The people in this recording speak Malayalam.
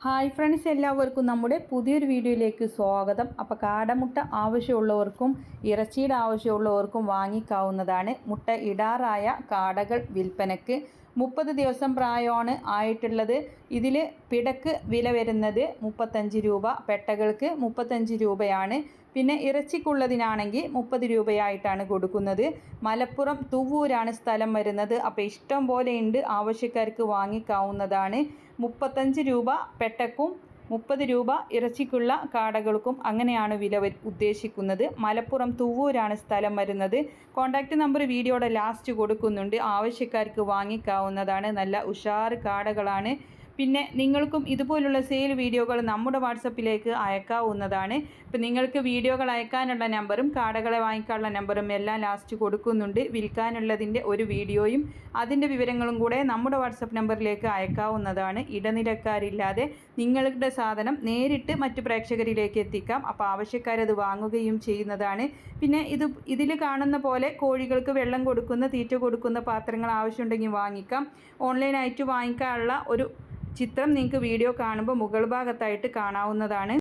ഹായ് ഫ്രണ്ട്സ്, എല്ലാവർക്കും നമ്മുടെ പുതിയൊരു വീഡിയോയിലേക്ക് സ്വാഗതം. അപ്പോൾ കാടമുട്ട ആവശ്യമുള്ളവർക്കും ഇറച്ചിയുടെ ആവശ്യമുള്ളവർക്കും വാങ്ങിക്കാവുന്നതാണ്. മുട്ട ഇടാറായ കാടകൾ വിൽപ്പനയ്ക്ക്. 30 ദിവസം പ്രായമാണ് ആയിട്ടുള്ളത്. ഇതിൽ പിടക്ക് വില വരുന്നത് 35 രൂപ, പെട്ടകൾക്ക് 35 രൂപയാണ്. പിന്നെ ഇറച്ചിക്കുള്ളതിനാണെങ്കിൽ 30 രൂപയായിട്ടാണ് കൊടുക്കുന്നത്. മലപ്പുറം തുവ്വൂരാണ് സ്ഥലം വരുന്നത്. അപ്പോൾ ഇഷ്ടം പോലെ ഉണ്ട്, ആവശ്യക്കാർക്ക് വാങ്ങിക്കാവുന്നതാണ്. 35 രൂപ പെട്ടക്കും 30 രൂപ ഇറച്ചിക്കുള്ള കാടകൾക്കും അങ്ങനെയാണ് വില ഉദ്ദേശിക്കുന്നത്. മലപ്പുറം തുവ്വൂരാണ് സ്ഥലം വരുന്നത്. കോൺടാക്റ്റ് നമ്പർ വീഡിയോയുടെ ലാസ്റ്റ് കൊടുക്കുന്നുണ്ട്, ആവശ്യക്കാർക്ക് വാങ്ങിക്കാവുന്നതാണ്. നല്ല ഉഷാർ കാടകളാണ്. പിന്നെ നിങ്ങൾക്കും ഇതുപോലുള്ള സെയിൽ വീഡിയോകൾ നമ്മുടെ വാട്സപ്പിലേക്ക് അയക്കാവുന്നതാണ്. ഇപ്പം നിങ്ങൾക്ക് വീഡിയോകൾ അയക്കാനുള്ള നമ്പറും കാടകളെ വാങ്ങിക്കാനുള്ള നമ്പറും എല്ലാം ലാസ്റ്റ് കൊടുക്കുന്നുണ്ട്. വിൽക്കാനുള്ളതിൻ്റെ ഒരു വീഡിയോയും അതിൻ്റെ വിവരങ്ങളും കൂടെ നമ്മുടെ വാട്സപ്പ് നമ്പറിലേക്ക് അയക്കാവുന്നതാണ്. ഇടനിലക്കാരില്ലാതെ നിങ്ങളുടെ സാധനം നേരിട്ട് മറ്റു പ്രേക്ഷകരിലേക്ക് എത്തിക്കാം. അപ്പോൾ ആവശ്യക്കാരത് വാങ്ങുകയും ചെയ്യുന്നതാണ്. പിന്നെ ഇതിൽ കാണുന്ന പോലെ കോഴികൾക്ക് വെള്ളം കൊടുക്കുന്ന, തീറ്റ കൊടുക്കുന്ന പാത്രങ്ങൾ ആവശ്യമുണ്ടെങ്കിൽ വാങ്ങിക്കാം. ഓൺലൈനായിട്ട് വാങ്ങിക്കാനുള്ള ഒരു ചിത്രം നിങ്ങൾക്ക് വീഡിയോ കാണുമ്പോൾ മുകൾ ഭാഗത്തായിട്ട് കാണാവുന്നതാണ്.